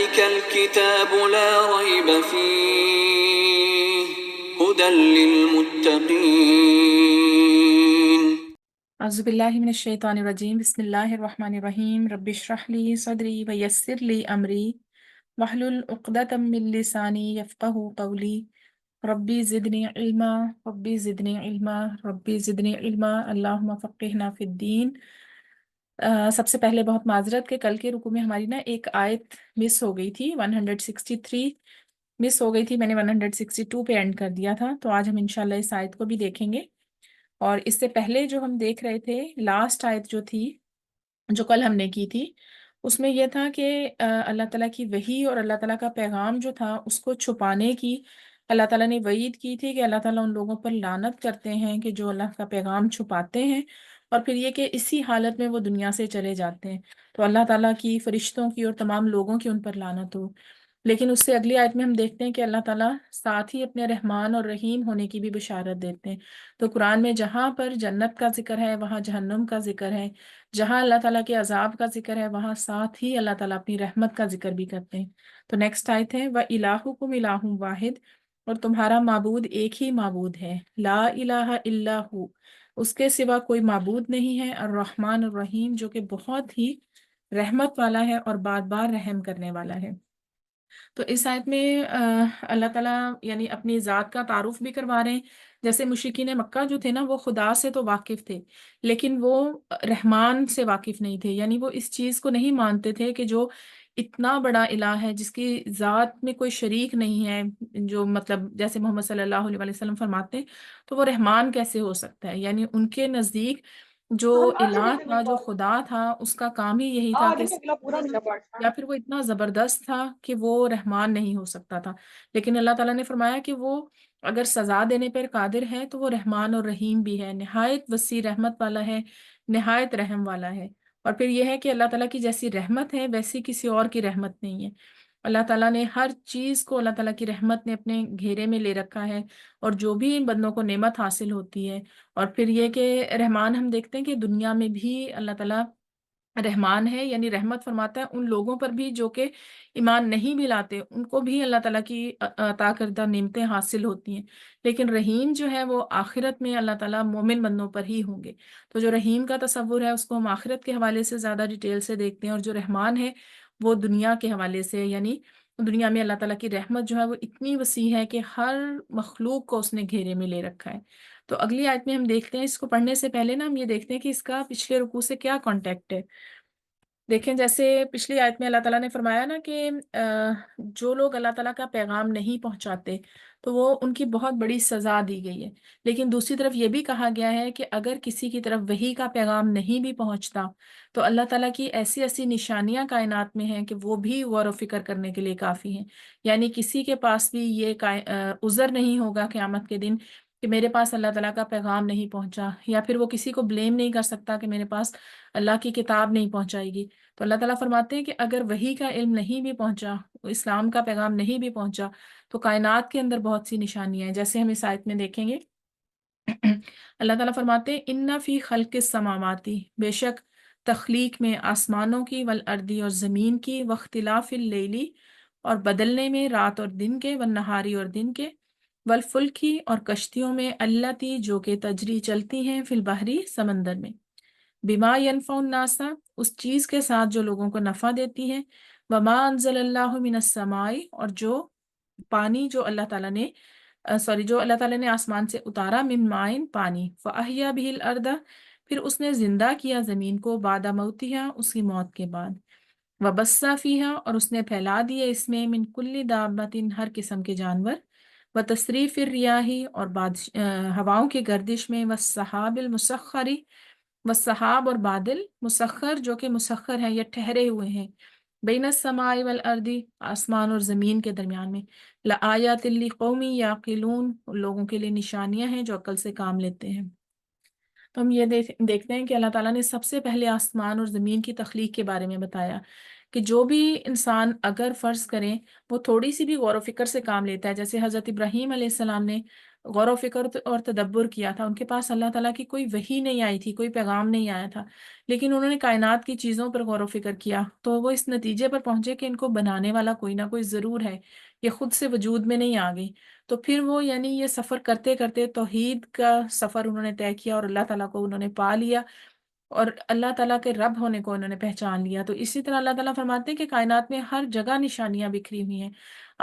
ذلك الكتاب لا ريب فيه هدى للمتقين. اعوذ باللہ من الشیطان الرجیم بسم اللہ الرحمن الرحیم رب اشرح لی صدری ویسر لی امری واحلل عقدۃ من لسانی یفقہوا قولی ربی زدنی علما ربی زدنی علما ربی زدنی علما اللہم فقہنا فی الدین۔ سب سے پہلے بہت معذرت کہ کل کے رکوع میں ہماری نا ایک آیت مس ہو گئی تھی، 163 مس ہو گئی تھی، میں نے 162 پہ اینڈ کر دیا تھا، تو آج ہم انشاءاللہ اس آیت کو بھی دیکھیں گے۔ اور اس سے پہلے جو ہم دیکھ رہے تھے لاسٹ آیت جو تھی، جو کل ہم نے کی تھی، اس میں یہ تھا کہ اللہ تعالیٰ کی وحی اور اللہ تعالیٰ کا پیغام جو تھا اس کو چھپانے کی اللہ تعالیٰ نے وعید کی تھی کہ اللہ تعالیٰ ان لوگوں پر لعنت کرتے ہیں کہ جو اللہ کا پیغام چھپاتے ہیں، اور پھر یہ کہ اسی حالت میں وہ دنیا سے چلے جاتے ہیں، تو اللہ تعالیٰ کی، فرشتوں کی اور تمام لوگوں کی ان پر لعنت ہو۔ لیکن اس سے اگلی آیت میں ہم دیکھتے ہیں کہ اللہ تعالیٰ ساتھ ہی اپنے رحمان اور رحیم ہونے کی بھی بشارت دیتے ہیں۔ تو قرآن میں جہاں پر جنت کا ذکر ہے وہاں جہنم کا ذکر ہے، جہاں اللہ تعالیٰ کے عذاب کا ذکر ہے وہاں ساتھ ہی اللہ تعالیٰ اپنی رحمت کا ذکر بھی کرتے ہیں۔ تو نیکسٹ آیت ہے وَإِلَٰهُكُمْ إِلَٰهٌ وَاحِدٌ، اور تمہارا معبود ایک ہی معبود ہے، لا الہ الا ہو، اس کے سوا کوئی معبود نہیں ہے، الرحمن الرحیم، جو کہ بہت ہی رحمت والا ہے اور بار بار رحم کرنے والا ہے۔ تو اس آیت میں اللہ تعالیٰ یعنی اپنی ذات کا تعارف بھی کروا رہے ہیں۔ جیسے مشرکین مکہ جو تھے نا، وہ خدا سے تو واقف تھے لیکن وہ رحمان سے واقف نہیں تھے، یعنی وہ اس چیز کو نہیں مانتے تھے کہ جو اتنا بڑا الہ ہے جس کی ذات میں کوئی شریک نہیں ہے، جو مطلب جیسے محمد صلی اللہ علیہ وسلم فرماتے ہیں، تو وہ رحمان کیسے ہو سکتا ہے؟ یعنی ان کے نزدیک جو الہ تھا، جو خدا تھا، اس کا کام ہی یہی تھا کہ یا پھر وہ اتنا زبردست تھا کہ وہ رحمان نہیں ہو سکتا تھا۔ لیکن اللہ تعالیٰ نے فرمایا کہ وہ اگر سزا دینے پر قادر ہے تو وہ رحمان اور رحیم بھی ہے، نہایت وسیع رحمت والا ہے، نہایت رحم والا ہے۔ اور پھر یہ ہے کہ اللہ تعالیٰ کی جیسی رحمت ہے ویسی کسی اور کی رحمت نہیں ہے۔ اللہ تعالیٰ نے ہر چیز کو، اللہ تعالیٰ کی رحمت نے اپنے گھیرے میں لے رکھا ہے، اور جو بھی ان بندوں کو نعمت حاصل ہوتی ہے، اور پھر یہ کہ رحمان ہم دیکھتے ہیں کہ دنیا میں بھی اللہ تعالیٰ رحمان ہے، یعنی رحمت فرماتا ہے ان لوگوں پر بھی جو کہ ایمان نہیں بھی لاتے، ان کو بھی اللہ تعالیٰ کی عطا کردہ نعمتیں حاصل ہوتی ہیں۔ لیکن رحیم جو ہے وہ آخرت میں اللہ تعالیٰ مومن بندوں پر ہی ہوں گے۔ تو جو رحیم کا تصور ہے اس کو ہم آخرت کے حوالے سے زیادہ ڈیٹیل سے دیکھتے ہیں، اور جو رحمان ہے وہ دنیا کے حوالے سے، یعنی دنیا میں اللہ تعالیٰ کی رحمت جو ہے وہ اتنی وسیع ہے کہ ہر مخلوق کو اس نے گھیرے میں لے رکھا ہے۔ تو اگلی آیت میں ہم دیکھتے ہیں، اس کو پڑھنے سے پہلے نا ہم یہ دیکھتے ہیں کہ اس کا پچھلے رکوع سے کیا کانٹیکٹ ہے۔ دیکھیں جیسے پچھلی آیت میں اللہ تعالیٰ نے فرمایا نا کہ جو لوگ اللہ تعالیٰ کا پیغام نہیں پہنچاتے تو وہ ان کی بہت بڑی سزا دی گئی ہے، لیکن دوسری طرف یہ بھی کہا گیا ہے کہ اگر کسی کی طرف وحی کا پیغام نہیں بھی پہنچتا تو اللہ تعالیٰ کی ایسی ایسی نشانیاں کائنات میں ہیں کہ وہ بھی غور و فکر کرنے کے لیے کافی ہیں۔ یعنی کسی کے پاس بھی یہ عذر نہیں ہوگا قیامت کے دن کہ میرے پاس اللہ تعالیٰ کا پیغام نہیں پہنچا، یا پھر وہ کسی کو بلیم نہیں کر سکتا کہ میرے پاس اللہ کی کتاب نہیں پہنچائے گی۔ تو اللہ تعالیٰ فرماتے ہیں کہ اگر وحی کا علم نہیں بھی پہنچا، اسلام کا پیغام نہیں بھی پہنچا، تو کائنات کے اندر بہت سی نشانیاں ہیں، جیسے ہم اس آیت میں دیکھیں گے۔ اللہ تعالیٰ فرماتے ہیں اِنَّ فِي خَلْقِ السَّمَاوَاتِ، بے شک تخلیق میں آسمانوں کی، والارضی اور زمین کی، واختلاف اللیلی اور بدلنے میں رات اور دن کے، والنہاری اور دن کے، والفلکی اور کشتیوں میں، اللاتی جو کہ تجری چلتی ہیں، فی البحری سمندر میں، بما ینفع الناس اس چیز کے ساتھ جو لوگوں کو نفع دیتی ہے، وما انزل اللہ من السماء اور جو پانی جو اللہ تعالیٰ نے جو اللہ تعالیٰ نے آسمان سے اتارا، من مائن پانی، فاحیا بہ الارض پھر اس نے زندہ کیا زمین کو، بعد موتہا اس کی موت کے بعد، وبث فیہا اور اس نے پھیلا دیے اس میں، من کل دابۃ ہر قسم کے جانور، وتصریف الریاح اور ہواؤں کی گردش میں، والسحاب المسخر والسحاب اور بادل، مسخر جو کہ مسخر ہیں یا ٹھہرے ہوئے ہیں، بین السماء والارض آسمان اور زمین کے درمیان میں، لآیات لقوم یعقلون لوگوں کے لیے نشانیاں ہیں جو عقل سے کام لیتے ہیں۔ تو ہم یہ دیکھتے ہیں کہ اللہ تعالیٰ نے سب سے پہلے آسمان اور زمین کی تخلیق کے بارے میں بتایا کہ جو بھی انسان اگر فرض کریں وہ تھوڑی سی بھی غور و فکر سے کام لیتا ہے، جیسے حضرت ابراہیم علیہ السلام نے غور و فکر اور تدبر کیا تھا، ان کے پاس اللہ تعالیٰ کی کوئی وحی نہیں آئی تھی، کوئی پیغام نہیں آیا تھا، لیکن انہوں نے کائنات کی چیزوں پر غور و فکر کیا، تو وہ اس نتیجے پر پہنچے کہ ان کو بنانے والا کوئی نہ کوئی ضرور ہے، یہ خود سے وجود میں نہیں آ گئی۔ تو پھر وہ یعنی یہ سفر کرتے کرتے توحید کا سفر انہوں نے طے کیا، اور اللہ تعالیٰ کو انہوں نے پا لیا، اور اللہ تعالیٰ کے رب ہونے کو انہوں نے پہچان لیا۔ تو اسی طرح اللہ تعالیٰ فرماتے ہیں کہ کائنات میں ہر جگہ نشانیاں بکھری ہوئی ہیں،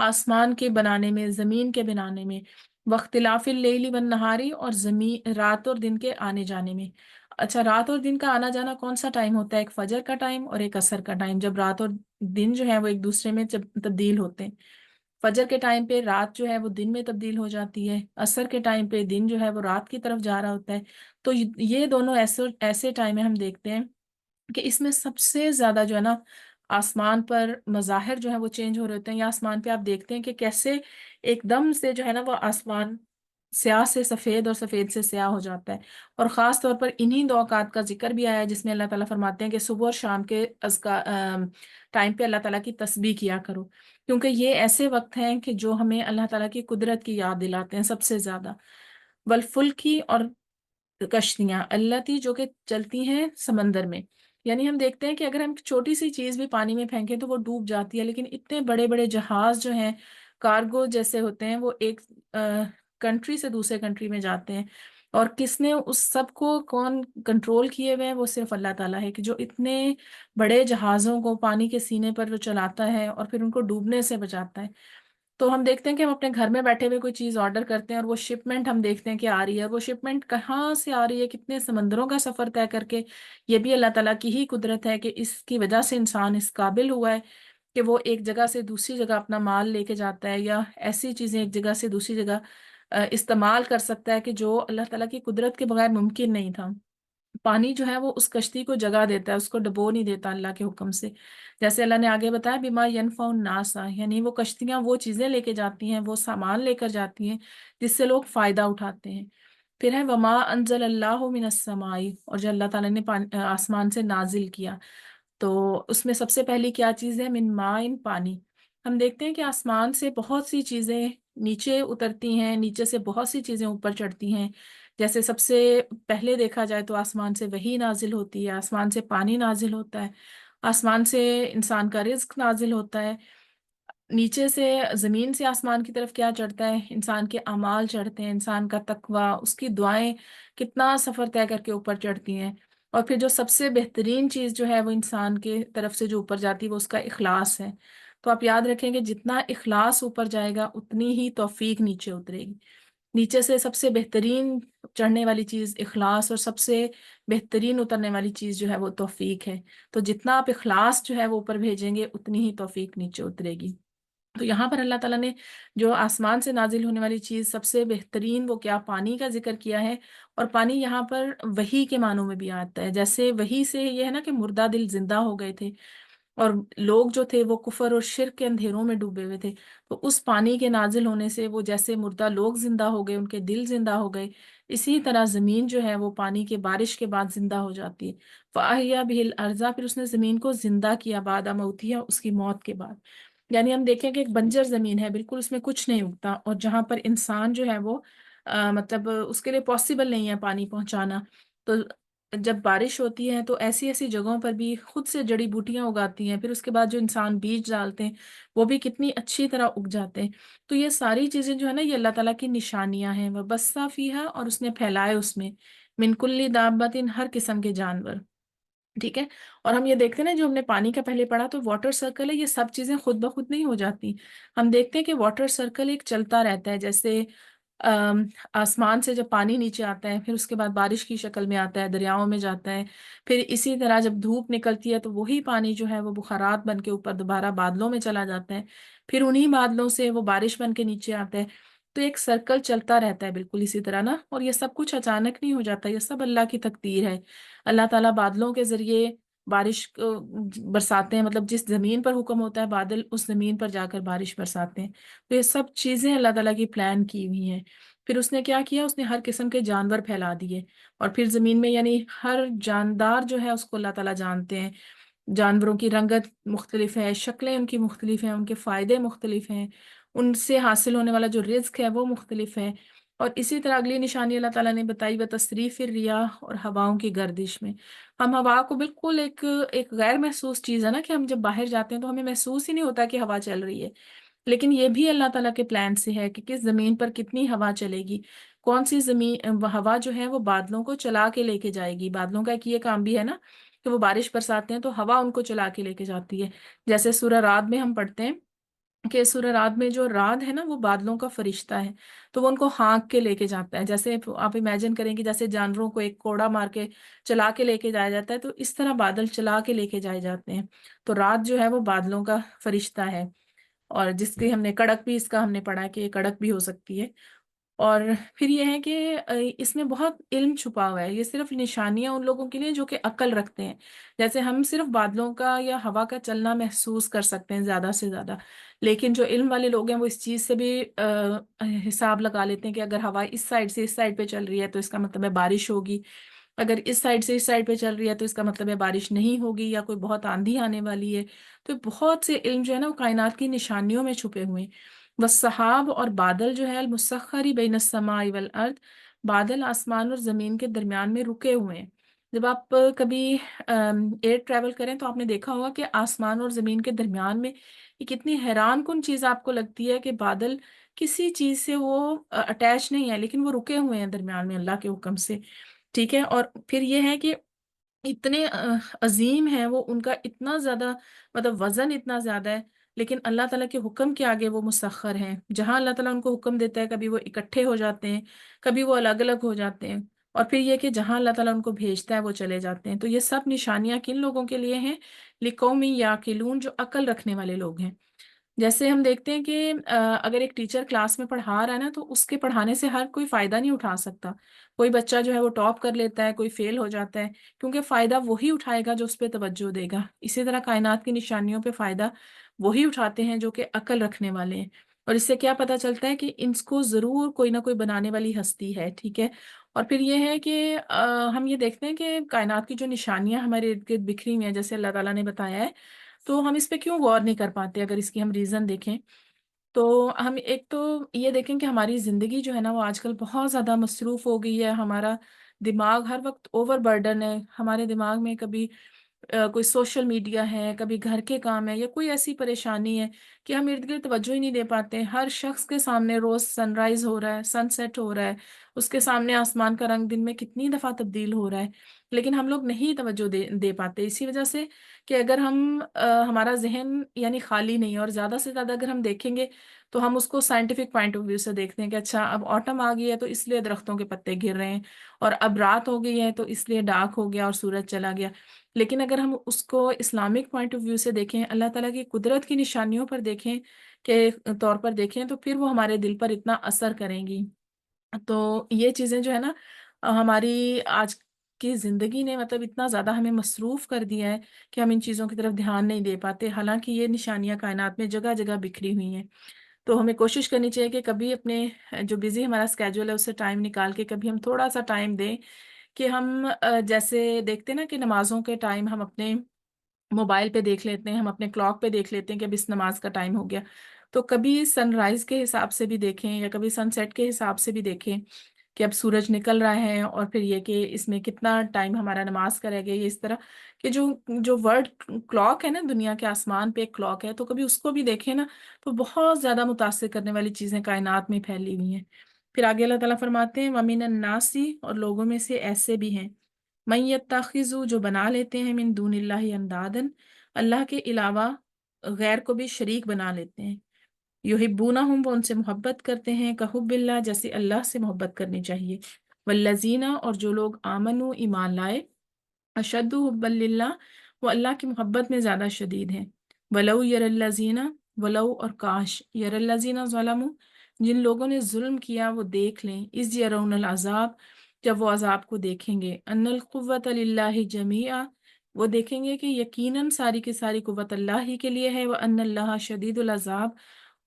آسمان کے بنانے میں، زمین کے بنانے میں، واختلاف اللیل والنہاری، اور زمین رات اور دن کے آنے جانے میں۔ اچھا، رات اور دن کا آنا جانا کون سا ٹائم ہوتا ہے؟ ایک فجر کا ٹائم اور ایک عصر کا ٹائم، جب رات اور دن جو ہے وہ ایک دوسرے میں جب تبدیل ہوتے ہیں۔ فجر کے ٹائم پہ رات جو ہے وہ دن میں تبدیل ہو جاتی ہے، عصر کے ٹائم پہ دن جو ہے وہ رات کی طرف جا رہا ہوتا ہے۔ تو یہ دونوں ایسے ایسے ٹائم میں ہم دیکھتے ہیں کہ اس میں سب سے زیادہ جو ہے نا آسمان پر مظاہر جو ہے وہ چینج ہو رہے ہوتے ہیں، یا آسمان پہ آپ دیکھتے ہیں کہ کیسے ایک دم سے جو ہے نا وہ آسمان سیاہ سے سفید اور سفید سے سیاہ ہو جاتا ہے۔ اور خاص طور پر انہی دو اوقات کا ذکر بھی آیا ہے جس میں اللہ تعالیٰ فرماتے ہیں کہ صبح اور شام کے ٹائم پہ اللہ تعالیٰ کی تسبیح کیا کرو، کیونکہ یہ ایسے وقت ہیں کہ جو ہمیں اللہ تعالیٰ کی قدرت کی یاد دلاتے ہیں سب سے زیادہ۔ والفلکی، اور کشتیاں التی جو کہ چلتی ہیں سمندر میں، یعنی ہم دیکھتے ہیں کہ اگر ہم چھوٹی سی چیز بھی پانی میں پھینکیں تو وہ ڈوب جاتی ہے، لیکن اتنے بڑے بڑے جہاز جو ہیں کارگو جیسے ہوتے ہیں، وہ ایک کنٹری سے دوسرے کنٹری میں جاتے ہیں، اور کس نے اس سب کو کون کنٹرول کیے ہوئے ہیں؟ وہ صرف اللہ تعالیٰ ہے، کہ جو اتنے بڑے جہازوں کو پانی کے سینے پر جو چلاتا ہے اور پھر ان کو ڈوبنے سے بچاتا ہے۔ تو ہم دیکھتے ہیں کہ ہم اپنے گھر میں بیٹھے ہوئے کوئی چیز آرڈر کرتے ہیں اور وہ شپمنٹ ہم دیکھتے ہیں کہ آ رہی ہے، وہ شپمنٹ کہاں سے آ رہی ہے، کتنے سمندروں کا سفر طے کر کے، یہ بھی اللہ تعالیٰ کی ہی قدرت ہے کہ اس کی وجہ سے انسان اس قابل ہوا ہے کہ وہ ایک جگہ سے دوسری جگہ اپنا مال لے کے جاتا ہے، یا ایسی چیزیں ایک جگہ سے دوسری جگہ استعمال کر سکتا ہے کہ جو اللہ تعالیٰ کی قدرت کے بغیر ممکن نہیں تھا۔ پانی جو ہے وہ اس کشتی کو جگہ دیتا ہے، اس کو ڈبو نہیں دیتا اللہ کے حکم سے، جیسے اللہ نے آگے بتایا بما ینفع الناس، یعنی وہ کشتیاں وہ چیزیں لے کے جاتی ہیں، وہ سامان لے کر جاتی ہیں جس سے لوگ فائدہ اٹھاتے ہیں۔ پھر ہے وما انزل اللہ من السماء، اور جو اللہ تعالیٰ نے آسمان سے نازل کیا، تو اس میں سب سے پہلی کیا چیز ہے؟ من ماء، پانی۔ ہم دیکھتے ہیں کہ آسمان سے بہت سی چیزیں نیچے اترتی ہیں، نیچے سے بہت سی چیزیں اوپر چڑھتی ہیں۔ جیسے سب سے پہلے دیکھا جائے تو آسمان سے وحی نازل ہوتی ہے، آسمان سے پانی نازل ہوتا ہے، آسمان سے انسان کا رزق نازل ہوتا ہے، نیچے سے زمین سے آسمان کی طرف کیا چڑھتا ہے؟ انسان کے اعمال چڑھتے ہیں، انسان کا تقوی، اس کی دعائیں کتنا سفر طے کر کے اوپر چڑھتی ہیں۔ اور پھر جو سب سے بہترین چیز جو ہے وہ انسان کے طرف سے جو اوپر جاتی ہے وہ اس کا اخلاص ہے۔ تو آپ یاد رکھیں کہ جتنا اخلاص اوپر جائے گا اتنی ہی توفیق نیچے اترے گی۔ نیچے سے سب سے بہترین چڑھنے والی چیز اخلاص، اور سب سے بہترین اترنے والی چیز جو ہے وہ توفیق ہے۔ تو جتنا آپ اخلاص جو ہے وہ اوپر بھیجیں گے اتنی ہی توفیق نیچے اترے گی۔ تو یہاں پر اللہ تعالیٰ نے جو آسمان سے نازل ہونے والی چیز سب سے بہترین وہ کیا؟ پانی کا ذکر کیا ہے، اور پانی یہاں پر وحی کے معنوں میں بھی آتا ہے۔ جیسے وحی سے یہ ہے نا کہ مردہ دل زندہ ہو گئے تھے، اور لوگ جو تھے وہ کفر اور شرک کے اندھیروں میں ڈوبے ہوئے تھے، تو اس پانی کے نازل ہونے سے وہ جیسے مردہ لوگ زندہ ہو گئے، ان کے دل زندہ ہو گئے، اسی طرح زمین جو ہے وہ پانی کے بارش کے بعد زندہ ہو جاتی ہے۔ فَأَحْيَا بِهِ الْأَرْضَ، پھر اس نے زمین کو زندہ کیا بعد موتها، اس کی موت کے بعد۔ یعنی ہم دیکھیں کہ ایک بنجر زمین ہے، بالکل اس میں کچھ نہیں اگتا، اور جہاں پر انسان جو ہے وہ مطلب اس کے لیے پاسبل نہیں ہے پانی پہنچانا، تو جب بارش ہوتی ہے تو ایسی ایسی جگہوں پر بھی خود سے جڑی بوٹیاں اگاتی ہیں، پھر اس کے بعد جو انسان بیج ڈالتے ہیں وہ بھی کتنی اچھی طرح اگ جاتے ہیں۔ تو یہ ساری چیزیں جو ہے نا یہ اللہ تعالیٰ کی نشانیاں ہیں، وہ بسّا فیہا، اور اس نے پھیلائے اس میں، من کل دابت، ہر قسم کے جانور، ٹھیک ہے۔ اور ہم یہ دیکھتے ہیں نا جو ہم نے پانی کا پہلے پڑھا تو واٹر سرکل ہے، یہ سب چیزیں خود بخود نہیں ہو جاتی، ہم دیکھتے ہیں کہ واٹر سرکل ایک چلتا رہتا ہے، جیسے آسمان سے جب پانی نیچے آتا ہے پھر اس کے بعد بارش کی شکل میں آتا ہے، دریاؤں میں جاتا ہے، پھر اسی طرح جب دھوپ نکلتی ہے تو وہی پانی جو ہے وہ بخارات بن کے اوپر دوبارہ بادلوں میں چلا جاتا ہے، پھر انہی بادلوں سے وہ بارش بن کے نیچے آتا ہے۔ تو ایک سرکل چلتا رہتا ہے بالکل اسی طرح نا، اور یہ سب کچھ اچانک نہیں ہو جاتا، یہ سب اللہ کی تقدیر ہے۔ اللہ تعالیٰ بادلوں کے ذریعے بارش کو برساتے ہیں، مطلب جس زمین پر حکم ہوتا ہے بادل اس زمین پر جا کر بارش برساتے ہیں۔ تو یہ سب چیزیں اللہ تعالیٰ کی پلان کی ہوئی ہیں۔ پھر اس نے کیا کیا؟ اس نے ہر قسم کے جانور پھیلا دیے، اور پھر زمین میں یعنی ہر جاندار جو ہے اس کو اللہ تعالیٰ جانتے ہیں، جانوروں کی رنگت مختلف ہے، شکلیں ان کی مختلف ہیں، ان کے فائدے مختلف ہیں، ان سے حاصل ہونے والا جو رزق ہے وہ مختلف ہے، اور اسی طرح اگلی نشانی اللہ تعالیٰ نے بتائی بتصریف الریاح، اور ہواؤں کی گردش میں. ہم ہوا کو بالکل ایک غیر محسوس چیز ہے نا، کہ ہم جب باہر جاتے ہیں تو ہمیں محسوس ہی نہیں ہوتا کہ ہوا چل رہی ہے، لیکن یہ بھی اللہ تعالیٰ کے پلان سے ہے کہ کس زمین پر کتنی ہوا چلے گی. کون سی زمین ہوا جو ہے وہ بادلوں کو چلا کے لے کے جائے گی. بادلوں کا ایک یہ کام بھی ہے نا کہ وہ بارش برساتے ہیں تو ہوا ان کو چلا کے لے کے جاتی ہے. جیسے سورہ رعد میں ہم پڑھتے ہیں کہ سورہ رعد میں جو رعد ہے نا وہ بادلوں کا فرشتہ ہے، تو وہ ان کو ہانک کے لے کے جاتا ہے. جیسے آپ امیجن کریں کہ جیسے جانوروں کو ایک کوڑا مار کے چلا کے لے کے جایا جاتا ہے، تو اس طرح بادل چلا کے لے کے جائے جاتے ہیں. تو رعد جو ہے وہ بادلوں کا فرشتہ ہے، اور جس کی ہم نے کڑک بھی، اس کا ہم نے پڑھا کہ یہ کڑک بھی ہو سکتی ہے. اور پھر یہ ہے کہ اس میں بہت علم چھپا ہوا ہے. یہ صرف نشانیاں ان لوگوں کے لیے جو کہ عقل رکھتے ہیں. جیسے ہم صرف بادلوں کا یا ہوا کا چلنا محسوس کر سکتے ہیں زیادہ سے زیادہ، لیکن جو علم والے لوگ ہیں وہ اس چیز سے بھی حساب لگا لیتے ہیں کہ اگر ہوا اس سائڈ سے اس سائڈ پہ چل رہی ہے تو اس کا مطلب ہے بارش ہوگی، اگر اس سائڈ سے اس سائڈ پہ چل رہی ہے تو اس کا مطلب ہے بارش نہیں ہوگی یا کوئی بہت آندھی آنے والی ہے. تو بہت سے علم جو ہے نا وہ کائنات کی نشانیوں میں چھپے ہوئے ہیں. والسحاب، اور بادل جو ہے المسخر بین السماء والارض، بادل آسمان اور زمین کے درمیان میں رکے ہوئے ہیں. جب آپ کبھی ایئر ٹریول کریں تو آپ نے دیکھا ہوگا کہ آسمان اور زمین کے درمیان میں یہ کتنی حیران کن چیز آپ کو لگتی ہے کہ بادل کسی چیز سے وہ اٹیچ نہیں ہے، لیکن وہ رکے ہوئے ہیں درمیان میں اللہ کے حکم سے. ٹھیک ہے. اور پھر یہ ہے کہ اتنے عظیم ہیں وہ، ان کا اتنا زیادہ مطلب وزن اتنا زیادہ ہے، لیکن اللہ تعالیٰ کے حکم کے آگے وہ مسخر ہیں. جہاں اللہ تعالیٰ ان کو حکم دیتا ہے کبھی وہ اکٹھے ہو جاتے ہیں، کبھی وہ الگ الگ ہو جاتے ہیں، اور پھر یہ کہ جہاں اللہ تعالیٰ ان کو بھیجتا ہے وہ چلے جاتے ہیں. تو یہ سب نشانیاں کن لوگوں کے لیے ہیں؟ لقوم یعقلون، جو عقل رکھنے والے لوگ ہیں. جیسے ہم دیکھتے ہیں کہ اگر ایک ٹیچر کلاس میں پڑھا رہا ہے نا تو اس کے پڑھانے سے ہر کوئی فائدہ نہیں اٹھا سکتا. کوئی بچہ جو ہے وہ ٹاپ کر لیتا ہے، کوئی فیل ہو جاتا ہے، کیونکہ فائدہ وہی اٹھائے گا جو اس پہ توجہ دے گا. اسی طرح کائنات کی نشانیوں پہ فائدہ وہی اٹھاتے ہیں جو کہ عقل رکھنے والے ہیں. اور اس سے کیا پتہ چلتا ہے کہ ان کو ضرور کوئی نہ کوئی بنانے والی ہستی ہے. ٹھیک ہے. اور پھر یہ ہے کہ ہم یہ دیکھتے ہیں کہ کائنات کی جو نشانیاں ہمارے ارد گرد بکھری ہوئی ہیں جیسے اللہ تعالیٰ نے بتایا ہے، تو ہم اس پہ کیوں غور نہیں کر پاتے؟ اگر اس کی ہم ریزن دیکھیں تو ہم ایک تو یہ دیکھیں کہ ہماری زندگی جو ہے نا وہ آج کل بہت زیادہ مصروف ہو گئی ہے. ہمارا دماغ ہر وقت اوور برڈن ہے. ہمارے دماغ میں کبھی کوئی سوشل میڈیا ہے، کبھی گھر کے کام ہے، یا کوئی ایسی پریشانی ہے کہ ہم ارد گرد توجہ ہی نہیں دے پاتے. ہر شخص کے سامنے روز سن رائز ہو رہا ہے، سن سیٹ ہو رہا ہے، اس کے سامنے آسمان کا رنگ دن میں کتنی دفعہ تبدیل ہو رہا ہے، لیکن ہم لوگ نہیں توجہ دے پاتے. اسی وجہ سے کہ اگر ہمارا ذہن یعنی خالی نہیں ہے، اور زیادہ سے زیادہ اگر ہم دیکھیں گے تو ہم اس کو سائنٹیفک پوائنٹ آف ویو سے دیکھتے ہیں کہ اچھا اب آٹم آ گئی ہے تو اس لیے درختوں کے پتے گر رہے ہیں، اور اب رات ہو گئی ہے تو اس لیے ڈارک ہو گیا اور سورج چلا گیا. لیکن اگر ہم اس کو اسلامک پوائنٹ آف ویو سے دیکھیں، اللہ تعالیٰ کی قدرت کی نشانیوں پر دیکھیں کہ طور پر دیکھیں، تو پھر وہ ہمارے دل پر اتنا اثر کریں گی. تو یہ چیزیں جو ہے نا ہماری آج کی زندگی نے مطلب اتنا زیادہ ہمیں مصروف کر دیا ہے کہ ہم ان چیزوں کی طرف دھیان نہیں دے پاتے، حالانکہ یہ نشانیاں کائنات میں جگہ جگہ بکھری ہوئی ہیں. تو ہمیں کوشش کرنی چاہیے کہ کبھی اپنے جو بزی ہمارا اسکیجول ہے اس سے ٹائم نکال کے کبھی ہم تھوڑا سا ٹائم دیں کہ ہم جیسے دیکھتے ہیں نا کہ نمازوں کے ٹائم ہم اپنے موبائل پہ دیکھ لیتے ہیں، ہم اپنے کلاک پہ دیکھ لیتے ہیں کہ اب اس نماز کا ٹائم ہو گیا. تو کبھی سن رائز کے حساب سے بھی دیکھیں یا کبھی سن سیٹ کے حساب سے بھی دیکھیں کہ اب سورج نکل رہا ہے، اور پھر یہ کہ اس میں کتنا ٹائم ہمارا نماز کا رہ گیا. یہ اس طرح کہ جو ورلڈ کلاک ہے نا، دنیا کے آسمان پہ ایک کلاک ہے، تو کبھی اس کو بھی دیکھیں نا، تو بہت زیادہ متاثر کرنے والی چیزیں کائنات میں پھیلی ہوئی ہیں. پھر آگے اللہ تعالیٰ فرماتے ہیں وَمِنَ النَّاسِ، اور لوگوں میں سے ایسے بھی ہیں، مَن يَتَّخِذُ، جو بنا لیتے ہیں، من دون اللہ اندادن، اللہ کے علاوہ غیر کو بھی شریک بنا لیتے ہیں. یحبونہم، وہ ان سے محبت کرتے ہیں، کحب اللہ، جیسے اللہ سے محبت کرنی چاہیے. والذین، اور جو لوگ آمنوا، ایمان لائے، اشد حبا للہ، وہ اللہ کی محبت میں زیادہ شدید ہیں. ولو یر الذین، ولو اور کاش، یر الذین ظلموا، جن لوگوں نے ظلم کیا وہ دیکھ لیں، اذ یرون العذاب، جب وہ عذاب کو دیکھیں گے، ان القوۃ للہ جمیعا، وہ دیکھیں گے کہ یقیناً ساری کی ساری قوت اللہ ہی کے لیے ہے، وان اللہ شدید العذاب،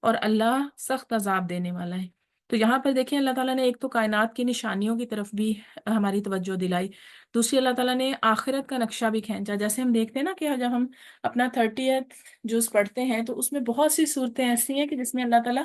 اور اللہ سخت عذاب دینے والا ہے. تو یہاں پر دیکھیں اللہ تعالیٰ نے ایک تو کائنات کی نشانیوں کی طرف بھی ہماری توجہ دلائی، دوسری اللہ تعالیٰ نے آخرت کا نقشہ بھی کھینچا. جیسے ہم دیکھتے ہیں نا کہ جب ہم اپنا 30th جز پڑھتے ہیں تو اس میں بہت سی صورتیں ایسی ہیں کہ جس میں اللہ تعالیٰ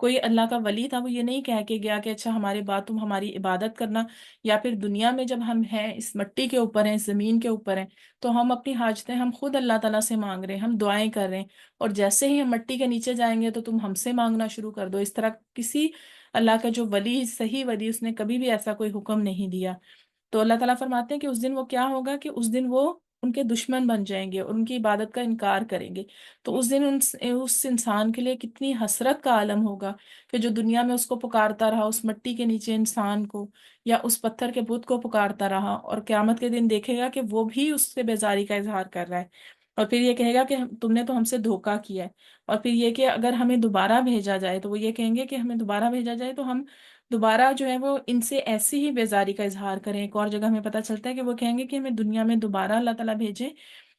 کوئی اللہ کا ولی تھا، وہ یہ نہیں کہہ کے گیا کہ اچھا ہمارے بعد تم ہماری عبادت کرنا، یا پھر دنیا میں جب ہم ہیں اس مٹی کے اوپر ہیں، اس زمین کے اوپر ہیں، تو ہم اپنی حاجتیں ہم خود اللہ تعالیٰ سے مانگ رہے ہیں، ہم دعائیں کر رہے ہیں، اور جیسے ہی ہم مٹی کے نیچے جائیں گے تو تم ہم سے مانگنا شروع کر دو۔ اس طرح کسی اللہ کا جو ولی، صحیح ولی، اس نے کبھی بھی ایسا کوئی حکم نہیں دیا۔ تو اللہ تعالیٰ فرماتے ہیں کہ اس دن وہ کیا ہوگا کہ اس دن وہ ان کے دشمن بن جائیں گے اور ان کی عبادت کا انکار کریں گے۔ تو اس دن اس انسان کے لیے کتنی حسرت کا عالم ہوگا کہ جو دنیا میں اس کو پکارتا رہا، اس مٹی کے نیچے انسان کو یا اس پتھر کے بت کو پکارتا رہا، اور قیامت کے دن دیکھے گا کہ وہ بھی اس سے بیزاری کا اظہار کر رہا ہے، اور پھر یہ کہے گا کہ تم نے تو ہم سے دھوکا کیا ہے۔ اور پھر یہ کہ اگر ہمیں دوبارہ بھیجا جائے تو وہ یہ کہیں گے کہ ہمیں دوبارہ بھیجا جائے تو ہم دوبارہ جو ہے وہ ان سے ایسی ہی بیزاری کا اظہار کریں۔ ایک اور جگہ ہمیں پتہ چلتا ہے کہ وہ کہیں گے کہ ہمیں دنیا میں دوبارہ اللہ تعالیٰ بھیجے،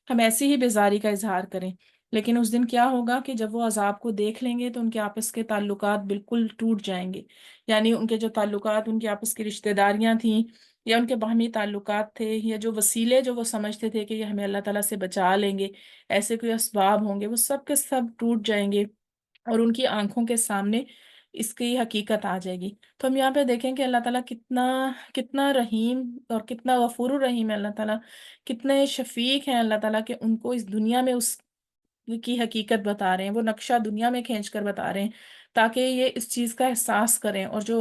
ہم ایسی ہی بیزاری کا اظہار کریں۔ لیکن اس دن کیا ہوگا کہ جب وہ عذاب کو دیکھ لیں گے تو ان کے آپس کے تعلقات بالکل ٹوٹ جائیں گے، یعنی ان کے جو تعلقات، ان کی آپس کی رشتہ داریاں تھیں یا ان کے باہمی تعلقات تھے، یا جو وسیلے جو وہ سمجھتے تھے کہ یہ ہمیں اللہ تعالیٰ سے بچا لیں گے، ایسے کوئی اسباب ہوں گے، وہ سب کے سب ٹوٹ جائیں گے، اور ان کی آنکھوں کے سامنے اس کی حقیقت آ جائے گی۔ تو ہم یہاں پہ دیکھیں کہ اللہ تعالیٰ کتنا کتنا رحیم اور کتنا غفور الرحیم ہے اللہ تعالیٰ، کتنے شفیق ہیں اللہ تعالیٰ، کہ ان کو اس دنیا میں اس کی حقیقت بتا رہے ہیں، وہ نقشہ دنیا میں کھینچ کر بتا رہے ہیں تاکہ یہ اس چیز کا احساس کریں اور جو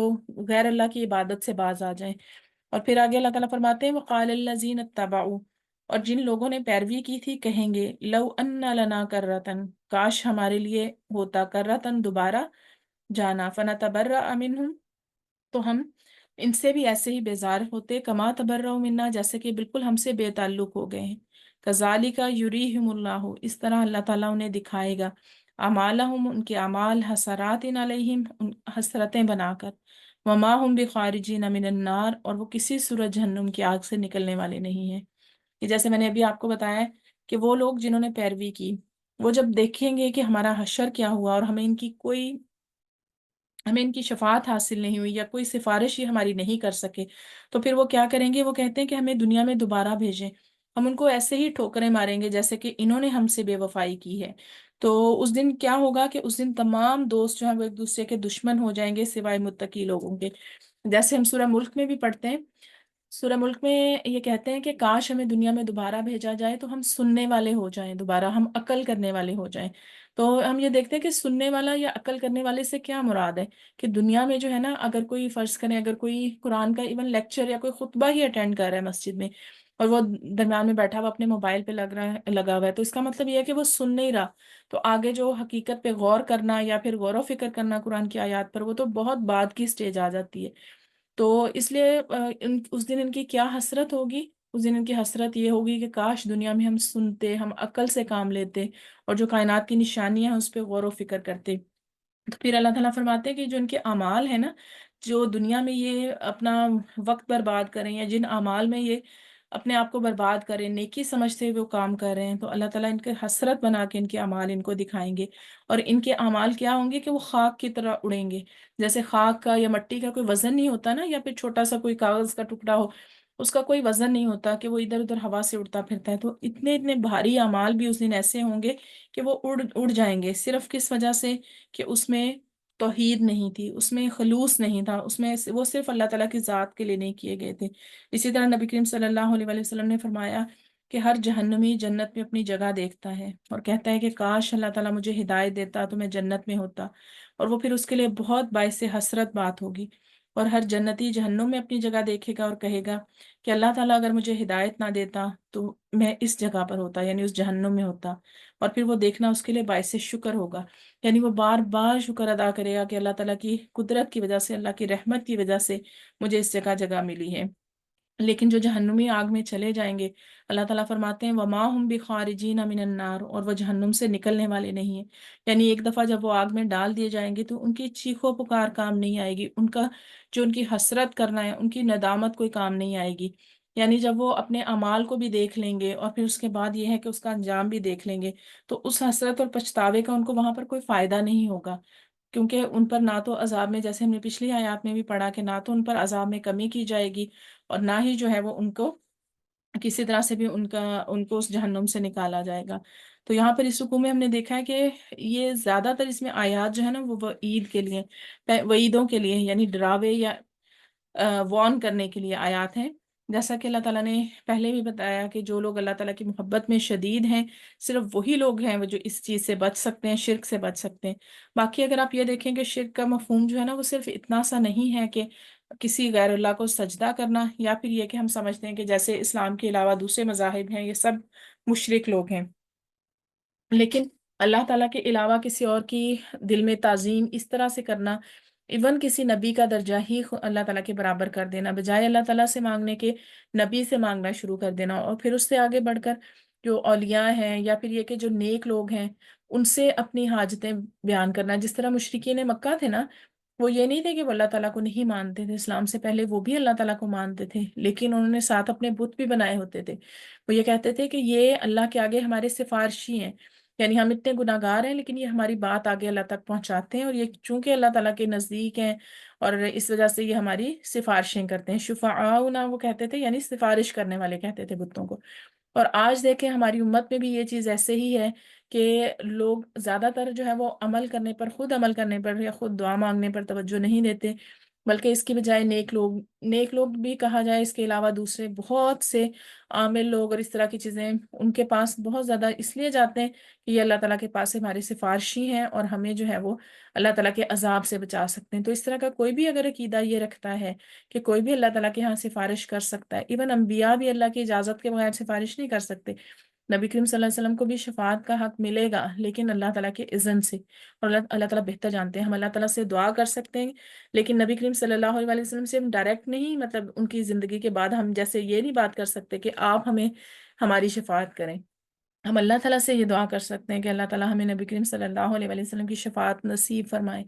غیر اللہ کی عبادت سے باز آ جائیں۔ اور پھر آگے اللہ تعالیٰ فرماتے ہیں وقال الذین اتبعوا، اور جن لوگوں نے پیروی کی تھی کہیں گے لو ان لنا کرتن، کاش ہمارے لیے ہوتا کرتن دوبارہ جانا، فنتبرأ منہم، تو ہم ان سے بھی ایسے ہی بیزار ہوتے، کما تبرؤ منا، جیسے کہ بالکل ہم سے بے تعلق ہو گئے ہیں۔ کذالک یریہم اللہ، اس طرح اللہ تعالیٰ انہیں دکھائے گا اعمالہم، ان کے اعمال، حسرات علیہم، حسرتیں بنا کر، وما ہم بخارجین من النار، اور وہ کسی صورت جہنم کی آگ سے نکلنے والے نہیں ہیں۔ کہ جیسے میں نے ابھی آپ کو بتایا ہے کہ وہ لوگ جنہوں نے پیروی کی، وہ جب دیکھیں گے کہ ہمارا حشر کیا ہوا اور ہمیں ان کی شفاعت حاصل نہیں ہوئی یا کوئی سفارش ہی ہماری نہیں کر سکے، تو پھر وہ کیا کریں گے؟ وہ کہتے ہیں کہ ہمیں دنیا میں دوبارہ بھیجیں، ہم ان کو ایسے ہی ٹھوکریں ماریں گے جیسے کہ انہوں نے ہم سے بے وفائی کی ہے۔ تو اس دن کیا ہوگا کہ اس دن تمام دوست جو ہیں وہ ایک دوسرے کے دشمن ہو جائیں گے سوائے متقی لوگوں کے۔ جیسے ہم سورہ ملک میں بھی پڑھتے ہیں، سورہ ملک میں یہ کہتے ہیں کہ کاش ہمیں دنیا میں دوبارہ بھیجا جائے تو ہم سننے والے ہو جائیں، دوبارہ ہم عقل کرنے والے ہو جائیں۔ تو ہم یہ دیکھتے ہیں کہ سننے والا یا عقل کرنے والے سے کیا مراد ہے، کہ دنیا میں جو ہے نا، اگر کوئی فرض کریں، اگر کوئی قرآن کا ایون لیکچر یا کوئی خطبہ ہی اٹینڈ کر رہا ہے مسجد میں، اور وہ درمیان میں بیٹھا ہوا اپنے موبائل پہ لگا ہوا ہے، تو اس کا مطلب یہ ہے کہ وہ سن نہیں رہا۔ تو آگے جو حقیقت پہ غور کرنا یا پھر غور و فکر کرنا قرآن کی آیات پر، وہ تو بہت بعد کی سٹیج آ جاتی ہے۔ تو اس لیے اس دن ان کی کیا حسرت ہوگی؟ اس دن ان کی حسرت یہ ہوگی کہ کاش دنیا میں ہم سنتے، ہم عقل سے کام لیتے، اور جو کائنات کی نشانیاں ہیں اس پہ غور و فکر کرتے۔ تو پھر اللہ تعالیٰ فرماتے ہیں کہ جو ان کے اعمال ہیں نا، جو دنیا میں یہ اپنا وقت برباد کریں یا جن اعمال میں یہ اپنے آپ کو برباد کریں، نیکی سمجھتے ہوئے وہ کام کر رہے ہیں، تو اللہ تعالیٰ ان کے حسرت بنا کے ان کے اعمال ان کو دکھائیں گے۔ اور ان کے اعمال کیا ہوں گے کہ وہ خاک کی طرح اڑیں گے، جیسے خاک کا یا مٹی کا کوئی وزن نہیں ہوتا نا، یا پھر چھوٹا سا کوئی کاغذ کا ٹکڑا ہو، اس کا کوئی وزن نہیں ہوتا کہ وہ ادھر ادھر ہوا سے اڑتا پھرتا ہے، تو اتنے اتنے بھاری اعمال بھی اس دن ایسے ہوں گے کہ وہ اڑ جائیں گے، صرف کس وجہ سے؟ کہ اس میں توحید نہیں تھی، اس میں خلوص نہیں تھا، اس میں وہ صرف اللہ تعالیٰ کی ذات کے لیے نہیں کیے گئے تھے۔ اسی طرح نبی کریم صلی اللہ علیہ وآلہ وسلم نے فرمایا کہ ہر جہنمی جنت میں اپنی جگہ دیکھتا ہے اور کہتا ہے کہ کاش اللہ تعالیٰ مجھے ہدایت دیتا تو میں جنت میں ہوتا، اور وہ پھر اس کے لیے بہت باعث حسرت بات ہوگی۔ اور ہر جنتی جہنم میں اپنی جگہ دیکھے گا اور کہے گا کہ اللہ تعالیٰ اگر مجھے ہدایت نہ دیتا تو میں اس جگہ پر ہوتا، یعنی اس جہنم میں ہوتا، اور پھر وہ دیکھنا اس کے لیے باعث شکر ہوگا، یعنی وہ بار بار شکر ادا کرے گا کہ اللہ تعالیٰ کی قدرت کی وجہ سے، اللہ کی رحمت کی وجہ سے مجھے اس جگہ ملی ہے۔ لیکن جو جہنمی آگ میں چلے جائیں گے، اللہ تعالیٰ فرماتے ہیں وما ہم بخارجین من النار، اور وہ جہنم سے نکلنے والے نہیں ہیں۔ یعنی ایک دفعہ جب وہ آگ میں ڈال دیے جائیں گے تو ان کی چیخ و پکار کام نہیں آئے گی، ان کی حسرت کرنا ہے، ان کی ندامت کوئی کام نہیں آئے گی۔ یعنی جب وہ اپنے اعمال کو بھی دیکھ لیں گے اور پھر اس کے بعد یہ ہے کہ اس کا انجام بھی دیکھ لیں گے، تو اس حسرت اور پچھتاوے کا ان کو وہاں پر کوئی فائدہ نہیں ہوگا، کیونکہ ان پر نہ تو عذاب میں، جیسے ہم نے پچھلی آیات میں بھی پڑھا، کہ نہ تو ان پر عذاب میں کمی کی جائے گی، اور نہ ہی جو ہے وہ ان کو کسی طرح سے بھی ان کو اس جہنم سے نکالا جائے گا۔ تو یہاں پر اس رکوع میں ہم نے دیکھا ہے کہ یہ زیادہ تر اس میں آیات جو ہے نا وہ عید کے لیے، وعیدوں کے لیے، یعنی ڈراوے یا وارن کرنے کے لیے آیات ہیں۔ جیسا کہ اللہ تعالیٰ نے پہلے بھی بتایا کہ جو لوگ اللہ تعالیٰ کی محبت میں شدید ہیں صرف وہی لوگ ہیں وہ جو اس چیز سے بچ سکتے ہیں، شرک سے بچ سکتے ہیں۔ باقی اگر آپ یہ دیکھیں کہ شرک کا مفہوم جو ہے نا وہ صرف اتنا سا نہیں ہے کہ کسی غیر اللہ کو سجدہ کرنا، یا پھر یہ کہ ہم سمجھتے ہیں کہ جیسے اسلام کے علاوہ دوسرے مذاہب ہیں یہ سب مشرک لوگ ہیں، لیکن اللہ تعالیٰ کے علاوہ کسی اور کی دل میں تعظیم اس طرح سے کرنا، ایون کسی نبی کا درجہ ہی اللہ تعالیٰ کے برابر کر دینا، بجائے اللہ تعالیٰ سے مانگنے کے نبی سے مانگنا شروع کر دینا، اور پھر اس سے آگے بڑھ کر جو اولیاء ہیں یا پھر یہ کہ جو نیک لوگ ہیں ان سے اپنی حاجتیں بیان کرنا۔ جس طرح مشرکین مکہ تھے نا، وہ یہ نہیں تھے کہ وہ اللہ تعالیٰ کو نہیں مانتے تھے، اسلام سے پہلے وہ بھی اللہ تعالیٰ کو مانتے تھے، لیکن انہوں نے ساتھ اپنے بت بھی بنائے ہوتے تھے۔ وہ یہ کہتے تھے کہ یہ اللہ کے آگے ہمارے سفارشی ہیں، یعنی ہم اتنے گناہ گار ہیں لیکن یہ ہماری بات آگے اللہ تک پہنچاتے ہیں، اور یہ چونکہ اللہ تعالیٰ کے نزدیک ہیں اور اس وجہ سے یہ ہماری سفارشیں کرتے ہیں۔ شفعاؤنا وہ کہتے تھے، یعنی سفارش کرنے والے کہتے تھے بتوں کو۔ اور آج دیکھیں ہماری امت میں بھی یہ چیز ایسے ہی ہے کہ لوگ زیادہ تر جو ہے وہ عمل کرنے پر، خود عمل کرنے پر یا خود دعا مانگنے پر توجہ نہیں دیتے، بلکہ اس کی بجائے نیک لوگ بھی کہا جائے، اس کے علاوہ دوسرے بہت سے عامل لوگ اور اس طرح کی چیزیں ان کے پاس بہت زیادہ اس لیے جاتے ہیں کہ یہ اللہ تعالیٰ کے پاس ہمارے سفارشی ہیں اور ہمیں جو ہے وہ اللہ تعالیٰ کے عذاب سے بچا سکتے ہیں۔ تو اس طرح کا کوئی بھی اگر عقیدہ یہ رکھتا ہے کہ کوئی بھی اللہ تعالیٰ کے ہاں سفارش کر سکتا ہے، ایون انبیاء بھی اللہ کی اجازت کے بغیر سفارش نہیں کر سکتے۔ نبی کریم صلی اللہ علیہ وسلم کو بھی شفاعت کا حق ملے گا لیکن اللہ تعالیٰ کے اذن سے، اور اللہ تعالیٰ بہتر جانتے ہیں۔ ہم اللہ تعالیٰ سے دعا کر سکتے ہیں لیکن نبی کریم صلی اللہ علیہ وسلم سے ہم ڈائریکٹ نہیں، مطلب ان کی زندگی کے بعد ہم جیسے یہ نہیں بات کر سکتے کہ آپ ہمیں ہماری شفاعت کریں۔ ہم اللہ تعالیٰ سے یہ دعا کر سکتے ہیں کہ اللہ تعالیٰ ہمیں نبی کریم صلی اللہ علیہ وسلم کی شفاعت نصیب فرمائے۔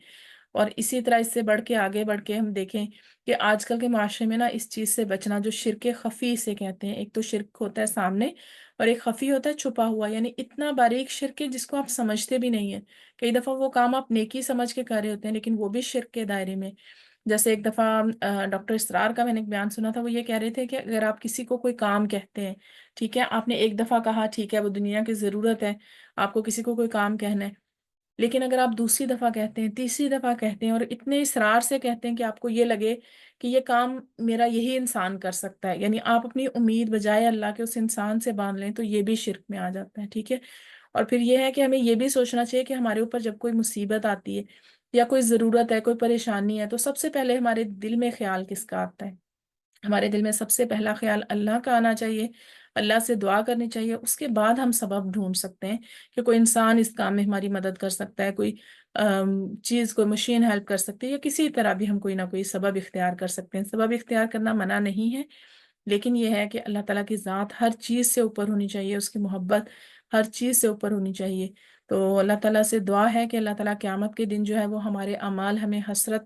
اور اسی طرح اس سے بڑھ کے آگے بڑھ کے ہم دیکھیں کہ آج کل کے معاشرے میں نا اس چیز سے بچنا، جو شرک خفی سے کہتے ہیں، ایک تو شرک ہوتا ہے سامنے اور ایک خفی ہوتا ہے چھپا ہوا، یعنی اتنا باریک شرک ہے جس کو آپ سمجھتے بھی نہیں ہیں۔ کئی دفعہ وہ کام آپ نیکی سمجھ کے کر رہے ہوتے ہیں لیکن وہ بھی شرک کے دائرے میں۔ جیسے ایک دفعہ ڈاکٹر اسرار کا میں نے ایک بیان سنا تھا، وہ یہ کہہ رہے تھے کہ اگر آپ کسی کو کوئی کام کہتے ہیں، ٹھیک ہے آپ نے ایک دفعہ کہا، ٹھیک ہے وہ دنیا کی ضرورت ہے، آپ کو کسی کو کوئی کام کہنا ہے، لیکن اگر آپ دوسری دفعہ کہتے ہیں، تیسری دفعہ کہتے ہیں اور اتنے اصرار سے کہتے ہیں کہ آپ کو یہ لگے کہ یہ کام میرا یہی انسان کر سکتا ہے، یعنی آپ اپنی امید بجائے اللہ کے اس انسان سے باندھ لیں، تو یہ بھی شرک میں آ جاتا ہے، ٹھیک ہے۔ اور پھر یہ ہے کہ ہمیں یہ بھی سوچنا چاہیے کہ ہمارے اوپر جب کوئی مصیبت آتی ہے یا کوئی ضرورت ہے، کوئی پریشانی ہے، تو سب سے پہلے ہمارے دل میں خیال کس کا آتا ہے؟ ہمارے دل میں سب سے پہلا خیال اللہ کا آنا چاہیے، اللہ سے دعا کرنی چاہیے، اس کے بعد ہم سبب ڈھونڈ سکتے ہیں کہ کوئی انسان اس کام میں ہماری مدد کر سکتا ہے، کوئی چیز، کوئی مشین ہیلپ کر سکتی ہے، یا کسی طرح بھی ہم کوئی نہ کوئی سبب اختیار کر سکتے ہیں۔ سبب اختیار کرنا منع نہیں ہے، لیکن یہ ہے کہ اللہ تعالیٰ کی ذات ہر چیز سے اوپر ہونی چاہیے، اس کی محبت ہر چیز سے اوپر ہونی چاہیے۔ تو اللہ تعالیٰ سے دعا ہے کہ اللہ تعالیٰ قیامت کے دن جو ہے وہ ہمارے اعمال ہمیں حسرت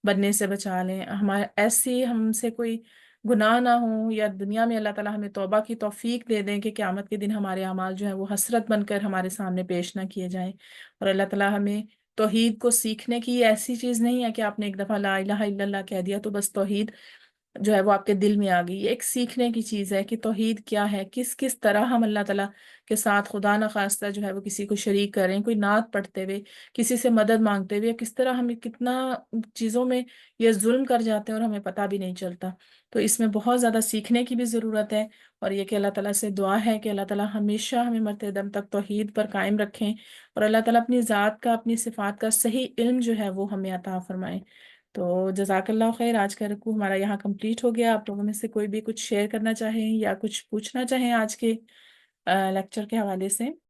بننے سے بچا لیں، ہمارے ایسی ہم سے کوئی گناہ نہ ہوں، یا دنیا میں اللہ تعالیٰ ہمیں توبہ کی توفیق دے دیں کہ قیامت کے دن ہمارے اعمال جو ہیں وہ حسرت بن کر ہمارے سامنے پیش نہ کیے جائیں۔ اور اللہ تعالیٰ ہمیں توحید کو سیکھنے کی ایسی چیز نہیں ہے کہ آپ نے ایک دفعہ لا الہ الا اللہ کہہ دیا تو بس توحید جو ہے وہ آپ کے دل میں آ گئی۔ یہ ایک سیکھنے کی چیز ہے کہ توحید کیا ہے، کس کس طرح ہم اللہ تعالیٰ کے ساتھ خدا نخواستہ جو ہے وہ کسی کو شریک کریں، کوئی نعت پڑھتے ہوئے، کسی سے مدد مانگتے ہوئے، کس طرح ہمیں کتنا چیزوں میں یہ ظلم کر جاتے ہیں اور ہمیں پتہ بھی نہیں چلتا۔ تو اس میں بہت زیادہ سیکھنے کی بھی ضرورت ہے، اور یہ کہ اللہ تعالیٰ سے دعا ہے کہ اللہ تعالیٰ ہمیشہ ہمیں مرتے دم تک توحید پر قائم رکھیں، اور اللہ تعالیٰ اپنی ذات کا، اپنی صفات کا صحیح علم جو ہے وہ ہمیں عطا فرمائیں۔ تو جزاک اللہ خیر، آج کا رکوع ہمارا یہاں کمپلیٹ ہو گیا۔ آپ لوگوں میں سے کوئی بھی کچھ شیئر کرنا چاہیں یا کچھ پوچھنا چاہیں آج کے لیکچر کے حوالے سے؟